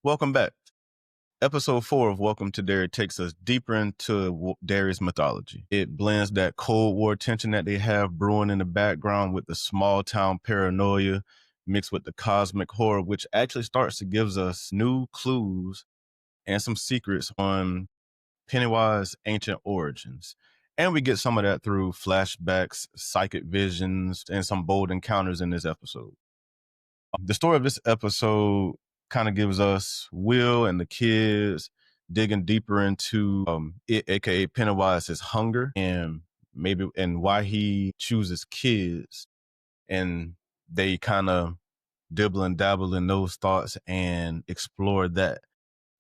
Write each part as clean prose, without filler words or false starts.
Welcome back. Episode 4 of Welcome to Derry takes us deeper into Derry's mythology. It blends that Cold War tension that they have brewing in the background with the small town paranoia mixed with the cosmic horror, which actually starts to give us new clues and some secrets on Pennywise ancient origins. And we get some of that through flashbacks, psychic visions, and some bold encounters in this episode. The story of this episode kind of gives us Will and the kids digging deeper into it, aka Pennywise's hunger and why he chooses kids, and they kind of dibble and dabble in those thoughts and explore that.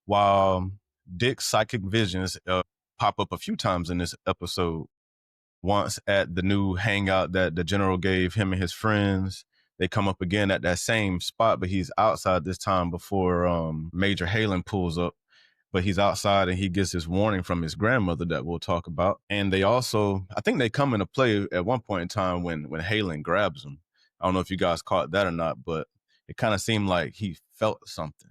While Dick's psychic visions pop up a few times in this episode, once at the new hangout that the general gave him and his friends. They come up again at that same spot, but he's outside this time before Major Hanlon pulls up. But he's outside and he gets his warning from his grandmother that we'll talk about. And they also, I think they come into play at one point in time when Hanlon grabs him. I don't know if you guys caught that or not, but it kind of seemed like he felt something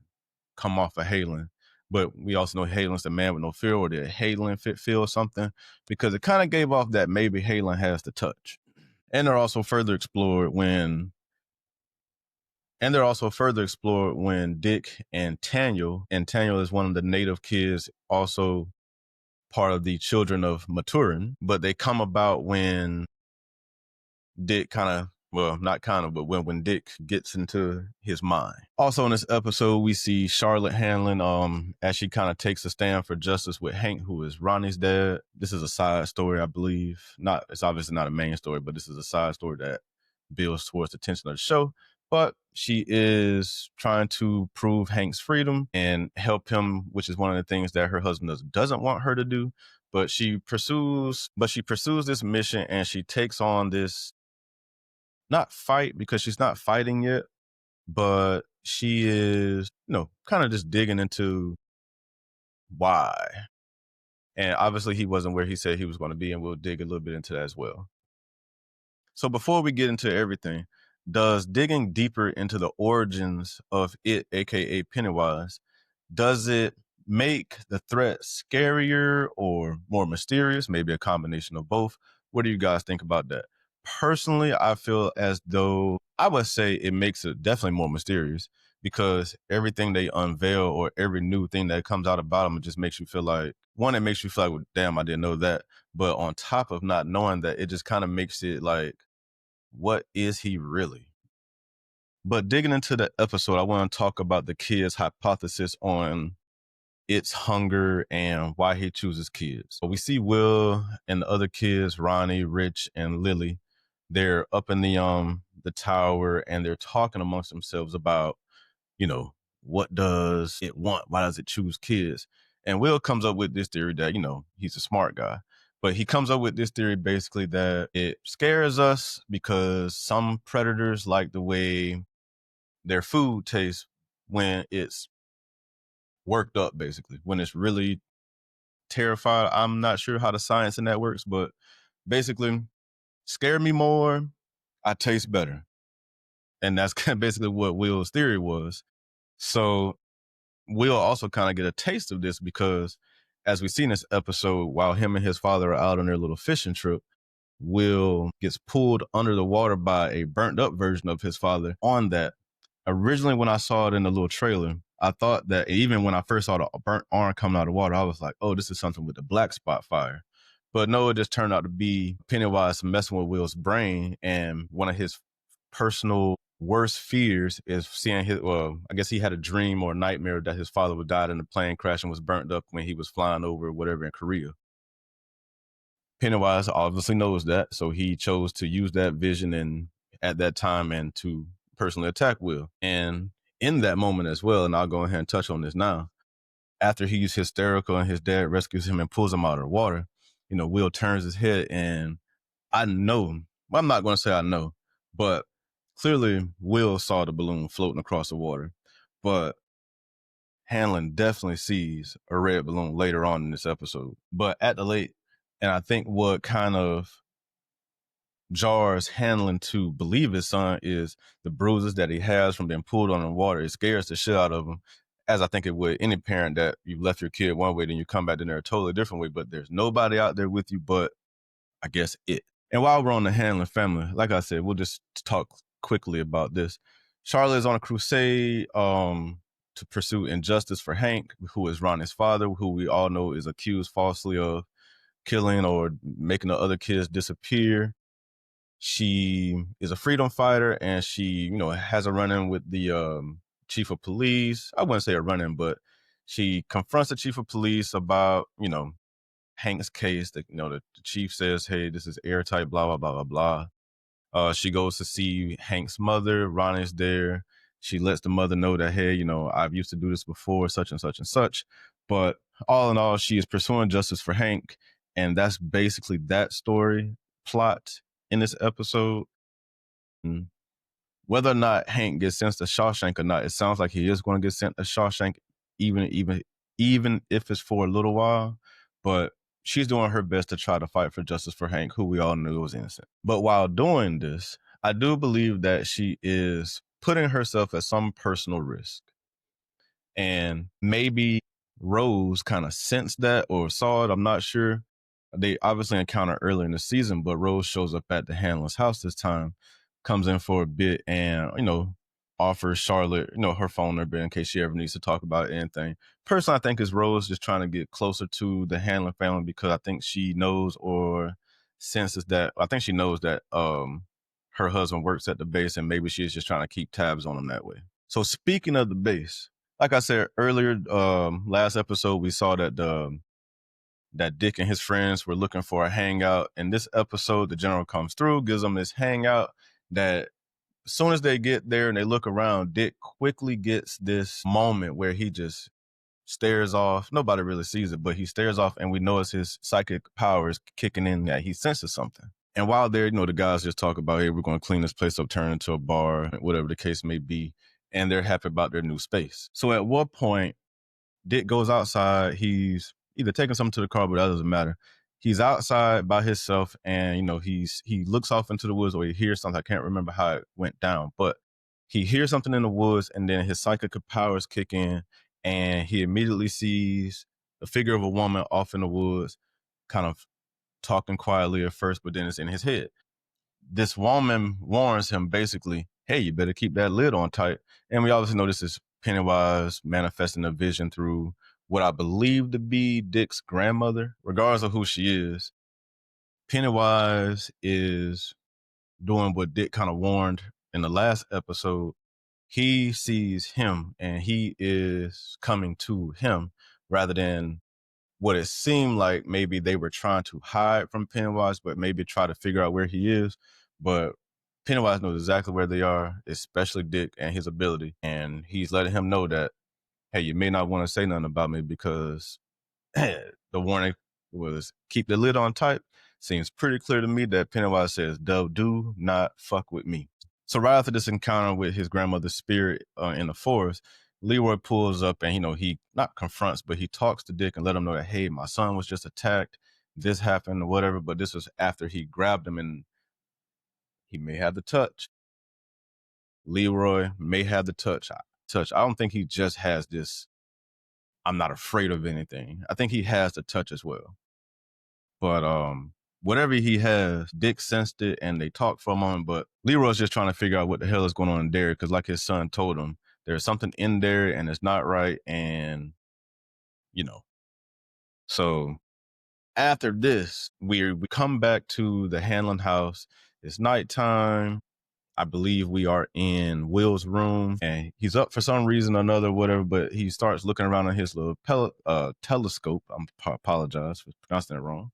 come off of Hanlon. But we also know Hanlon's the man with no fear, or did Hanlon feel something? Because it kind of gave off that maybe Hanlon has the touch. And they're also further explored when Dick and Taniel is one of the native kids, also part of the children of Maturin, but they come about when Dick when Dick gets into his mind. Also in this episode, we see Charlotte Hanlon as she kind of takes a stand for justice with Hank, who is Ronnie's dad. This is a side story, I believe. It's obviously not a main story, but this is a side story that builds towards the tension of the show. But she is trying to prove Hank's freedom and help him, which is one of the things that her husband doesn't want her to do. But she pursues this mission, and she takes on this, not fight because she's not fighting yet, but she is, kind of just digging into why. And obviously he wasn't where he said he was going to be, and we'll dig a little bit into that as well. So before we get into everything, does digging deeper into the origins of it, aka Pennywise, does it make the threat scarier or more mysterious? Maybe a combination of both. What do you guys think about that? Personally, I feel as though I would say it makes it definitely more mysterious, because everything they unveil or every new thing that comes out about them, it just makes you feel like, one, it makes you feel like, well, damn, I didn't know that. But on top of not knowing that, it just kind of makes it like, what is he really? But digging into the episode, I want to talk about the kids' hypothesis on its hunger and why he chooses kids. So we see Will and the other kids, Ronnie, Rich, and Lily. They're up in the tower, and they're talking amongst themselves about, what does it want? Why does it choose kids? And Will comes up with this theory that, he's a smart guy. But he comes up with this theory basically that it scares us because some predators like the way their food tastes when it's worked up, basically, when it's really terrified. I'm not sure how the science in that works, but basically, scare me more, I taste better. And that's kind of basically what Will's theory was. So Will also kind of get a taste of this because, as we see in this episode, while him and his father are out on their little fishing trip, Will gets pulled under the water by a burnt up version of his father on that. Originally, when I saw it in the little trailer, I thought that even when I first saw the burnt arm coming out of the water, I was like, oh, this is something with the black spot fire. But no, it just turned out to be Pennywise messing with Will's brain. And one of his personal worst fears is seeing I guess he had a dream or a nightmare that his father would died in a plane crash and was burnt up when he was flying over whatever in Korea. Pennywise obviously knows that, so he chose to use that vision and at that time and to personally attack Will. And in that moment as well, and I'll go ahead and touch on this now, after he's hysterical and his dad rescues him and pulls him out of the water, Will turns his head, and I know, well, I'm not going to say I know, but clearly Will saw the balloon floating across the water. But Hanlon definitely sees a red balloon later on in this episode. But and I think what kind of jars Hanlon to believe his son is the bruises that he has from being pulled on the water. It scares the shit out of him. as I think it would any parent that you left your kid one way, then you come back in there a totally different way, but there's nobody out there with you but, I guess, it. And while we're on the Hanlon family, like I said, we'll just talk quickly about this. Charlotte is on a crusade to pursue injustice for Hank, who is Ronnie's father, who we all know is accused falsely of killing or making the other kids disappear. She is a freedom fighter, and she, has a run-in with the chief of police. I wouldn't say a run-in, but she confronts the chief of police about, Hank's case. That the chief says, "Hey, this is airtight." Blah blah blah blah blah. She goes to see Hank's mother. Ronnie's there. She lets the mother know that, hey, I've used to do this before, such and such and such. But all in all, she is pursuing justice for Hank, and that's basically that story plot in this episode. Mm. Whether or not Hank gets sent to Shawshank or not, it sounds like he is going to get sent to Shawshank, even if it's for a little while. But she's doing her best to try to fight for justice for Hank, who we all knew was innocent. But while doing this, I do believe that she is putting herself at some personal risk. And maybe Rose kind of sensed that or saw it. I'm not sure. They obviously encountered earlier in the season, but Rose shows up at the Hanlon's house this time, comes in for a bit, and offers Charlotte her phone number in case she ever needs to talk about anything. Personally, I think it's Rose just trying to get closer to the Hanlon family, because I think she knows or senses that. I think she knows that her husband works at the base, and maybe she's just trying to keep tabs on him that way. So speaking of the base, like I said earlier, last episode we saw that that Dick and his friends were looking for a hangout. In this episode, the general comes through, gives them this hangout. That as soon as they get there and they look around, Dick quickly gets this moment where he just stares off. Nobody really sees it, but he stares off, and we notice his psychic powers kicking in, that he senses something. And while there, the guys just talk about, hey, we're going to clean this place up, turn it into a bar, whatever the case may be. And they're happy about their new space. So at what point, Dick goes outside. He's either taking something to the car, but that doesn't matter. He's outside by himself, and he looks off into the woods, or he hears something. I can't remember how it went down, but he hears something in the woods, and then his psychic powers kick in, and he immediately sees the figure of a woman off in the woods, kind of talking quietly at first, but then it's in his head. This woman warns him basically, hey, you better keep that lid on tight. And we obviously know this is Pennywise manifesting a vision through what I believe to be Dick's grandmother. Regardless of who she is, Pennywise is doing what Dick kind of warned in the last episode. He sees him, and he is coming to him, rather than what it seemed like maybe they were trying to hide from Pennywise, but maybe try to figure out where he is. But Pennywise knows exactly where they are, especially Dick and his ability. And he's letting him know that, hey, you may not want to say nothing about me, because the warning was keep the lid on tight. Seems pretty clear to me that Pennywise says, do not fuck with me. So right after this encounter with his grandmother's spirit in the forest, Leroy pulls up, and he not confronts, but he talks to Dick and let him know that, hey, my son was just attacked. This happened or whatever, but this was after he grabbed him, and he may have the touch. Leroy may have the touch. I don't think he just has this, I'm not afraid of anything. I think he has the touch as well. But whatever he has, Dick sensed it, and they talked for a moment. But Leroy's just trying to figure out what the hell is going on in Derry, because like his son told him, there's something in there and it's not right. And, so after this, we come back to the Hanlon house. It's nighttime. I believe we are in Will's room, and he's up for some reason or another, whatever, but he starts looking around on his little telescope. I apologize for pronouncing it wrong.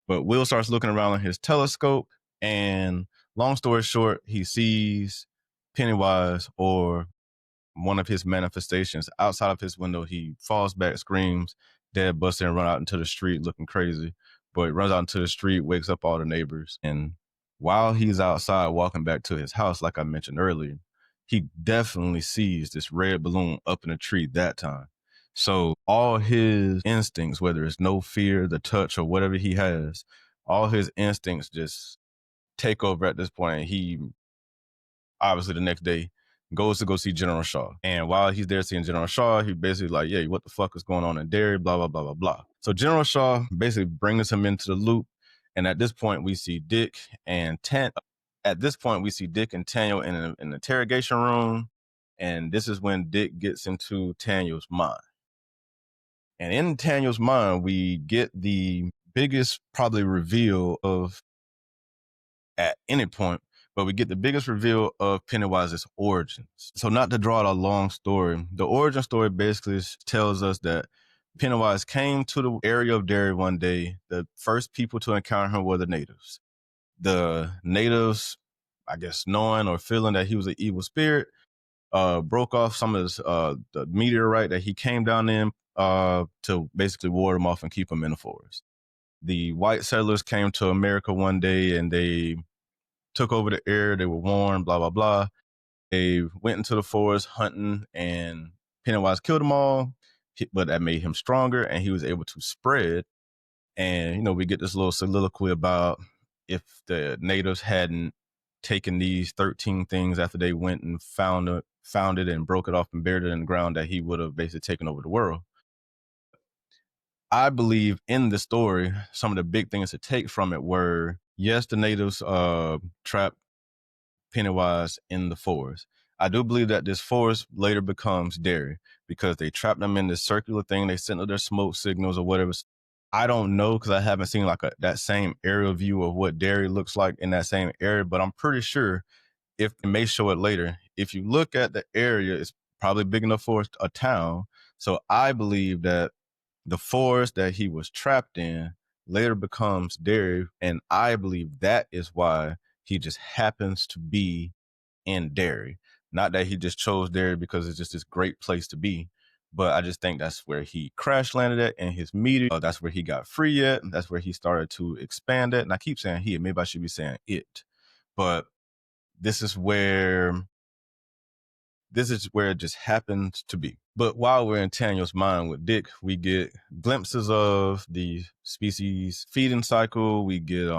But Will starts looking around on his telescope, and long story short, he sees Pennywise, or one of his manifestations, outside of his window. He falls back, screams, dad busts in, and run out into the street looking crazy. But he runs out into the street, wakes up all the neighbors. And while he's outside walking back to his house, like I mentioned earlier, he definitely sees this red balloon up in a tree that time. So all his instincts, whether it's no fear, the touch, or whatever he has, all his instincts just take over at this point. And he, obviously the next day, goes to go see General Shaw. And while he's there seeing General Shaw, he basically like, yeah, what the fuck is going on in Derry, blah, blah, blah, blah, blah. So General Shaw basically brings him into the loop. And at this point, we see Dick and Tanya in an interrogation room. And this is when Dick gets into Tanya's mind. And in Tanya's mind, we get the biggest probably reveal of at any point, but we get the biggest reveal of Pennywise's origins. So not to draw out a long story, the origin story basically tells us that Pennywise came to the area of Derry one day. The first people to encounter him were the natives. The natives, I guess, knowing or feeling that he was an evil spirit, broke off some of his, the meteorite that he came down in to basically ward him off and keep him in the forest. The white settlers came to America one day and they took over the area. They were warned, blah, blah, blah. They went into the forest hunting and Pennywise killed them all, but that made him stronger and he was able to spread. And, you know, we get this little soliloquy about if the natives hadn't taken these 13 things after they went and found it and broke it off and buried it in the ground, that he would have basically taken over the world. I believe in the story, some of the big things to take from it were, yes, the natives trapped Pennywise in the forest. I do believe that this forest later becomes Derry because they trapped them in this circular thing. They sent their smoke signals or whatever. I don't know because I haven't seen like that same aerial view of what Derry looks like in that same area, but I'm pretty sure if it may show it later. If you look at the area, it's probably big enough for a town. So I believe that the forest that he was trapped in later becomes Derry, and I believe that is why he just happens to be in Derry. Not that he just chose Derry because it's just this great place to be, but I just think that's where he crash landed at in his meteor. That's where he got free at. That's where he started to expand at. And I keep saying he, maybe I should be saying it, but this is where it just happens to be. But while we're in Tanya's mind with Dick, we get glimpses of the species feeding cycle. We get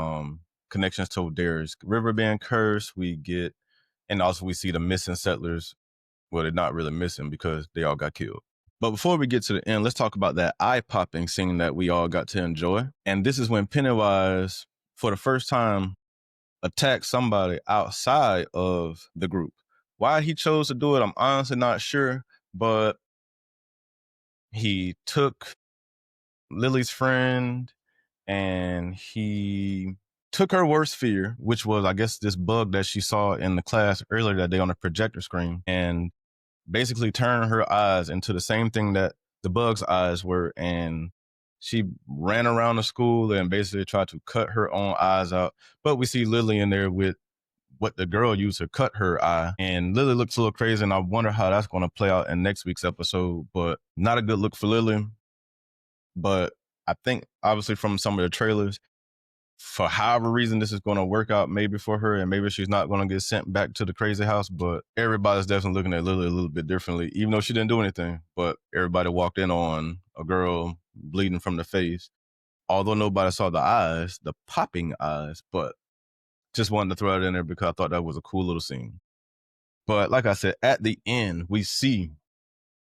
connections to Derry's river being cursed. And also we see the missing settlers. Well, they're not really missing because they all got killed. But before we get to the end, let's talk about that eye-popping scene that we all got to enjoy. And this is when Pennywise, for the first time, attacked somebody outside of the group. Why he chose to do it, I'm honestly not sure, but he took Lily's friend and he took her worst fear, which was, I guess, this bug that she saw in the class earlier that day on the projector screen, and basically turned her eyes into the same thing that the bug's eyes were. And she ran around the school and basically tried to cut her own eyes out. But we see Lily in there with what the girl used to cut her eye. And Lily looks a little crazy, and I wonder how that's going to play out in next week's episode. But not a good look for Lily. But I think, obviously, from some of the trailers, for however reason this is going to work out maybe for her, and maybe she's not going to get sent back to the crazy house, but everybody's definitely looking at Lily a little bit differently, even though she didn't do anything. But everybody walked in on a girl bleeding from the face, although nobody saw the eyes, the popping eyes, but just wanted to throw it in there because I thought that was a cool little scene. But like I said, at the end, we see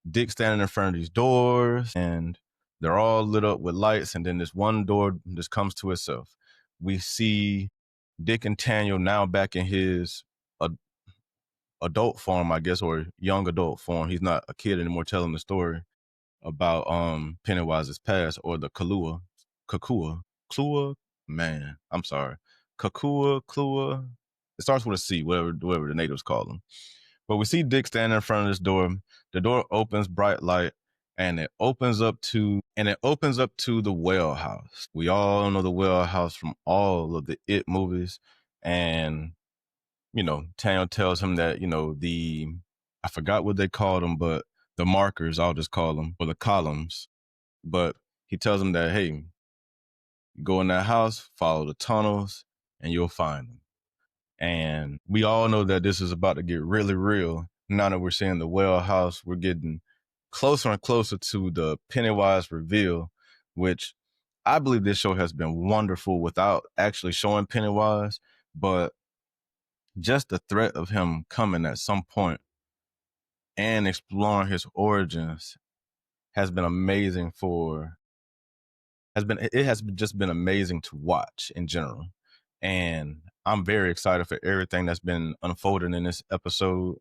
Dick standing in front of these doors and they're all lit up with lights. And then this one door just comes to itself. We see Dick and Tanya now back in his adult form, I guess, or young adult form. He's not a kid anymore telling the story about Pennywise's past, or the Klua, man, I'm sorry. Klua. It starts with a C, whatever the natives call them. But we see Dick standing in front of this door. The door opens, bright light, and it opens up to the Well House. We all know the Well House from all of the It movies. And, you know, Tanya tells him that, you know, I forgot what they called them, but the markers, I'll just call them, or the columns. But he tells him that, hey, go in that house, follow the tunnels, and you'll find them. And we all know that this is about to get really real. Now that we're seeing the Well House, we're getting closer and closer to the Pennywise reveal, which I believe this show has been wonderful without actually showing Pennywise, but just the threat of him coming at some point and exploring his origins has been amazing it has just been amazing to watch in general. And I'm very excited for everything that's been unfolding in this episode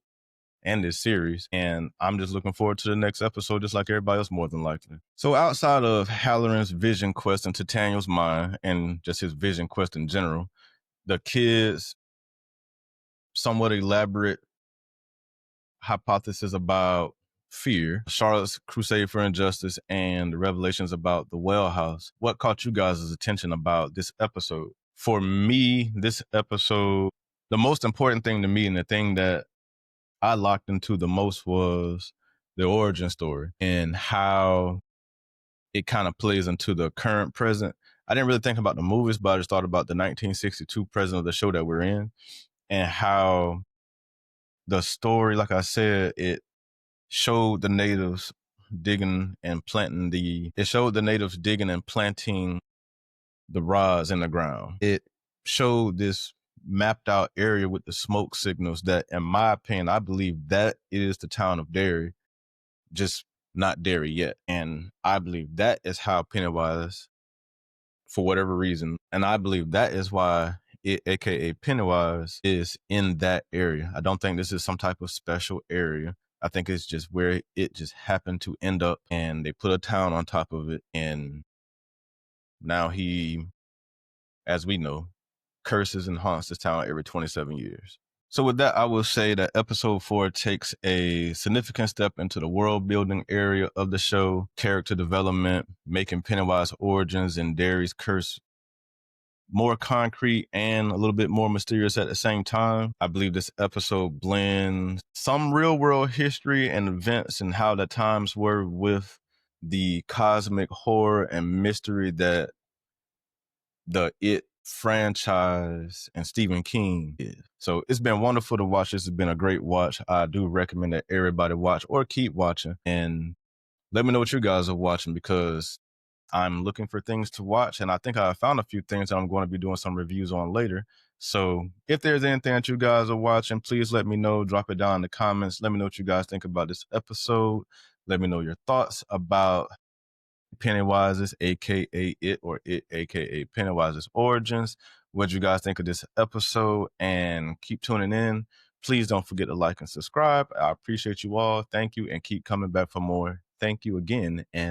and this series. And I'm just looking forward to the next episode, just like everybody else, more than likely. So outside of Halloran's vision quest into Daniel's mind and just his vision quest in general, the kids' somewhat elaborate hypothesis about fear, Charlotte's crusade for injustice, and the revelations about the Well House. What caught you guys' attention about this episode? For me, this episode, the most important thing to me and the thing that I locked into the most was the origin story and how it kind of plays into the current present. I didn't really think about the movies, but I just thought about the 1962 present of the show that we're in and how the story, like I said, it showed the natives digging and planting the rods in the ground. It showed this mapped out area with the smoke signals that, in my opinion, I believe that is the town of Derry, just not Derry yet. And I believe that is how Pennywise, for whatever reason, and I believe that is why it, aka Pennywise, is in that area. I don't think this is some type of special area. I think it's just where it just happened to end up, and they put a town on top of it, and now he, as we know, curses and haunts this town every 27 years. So with that, I will say that episode 4 takes a significant step into the world building area of the show, character development, making Pennywise origins and Derry's curse more concrete and a little bit more mysterious at the same time. I believe this episode blends some real world history and events and how the times were with the cosmic horror and mystery that the It franchise and Stephen King is. So it's been wonderful to watch. This has been a great watch. I do recommend that everybody watch or keep watching, and let me know what you guys are watching, because I'm looking for things to watch, and I think I found a few things that I'm going to be doing some reviews on later. So if there's anything that you guys are watching, please let me know. Drop it down in the comments. Let me know what you guys think about this episode. Let me know your thoughts about Pennywise's, aka It, or It, aka Pennywise's origins. What you guys think of this episode, and keep tuning in. Please don't forget to like and subscribe. I appreciate you all. Thank you, and keep coming back for more. Thank you again, and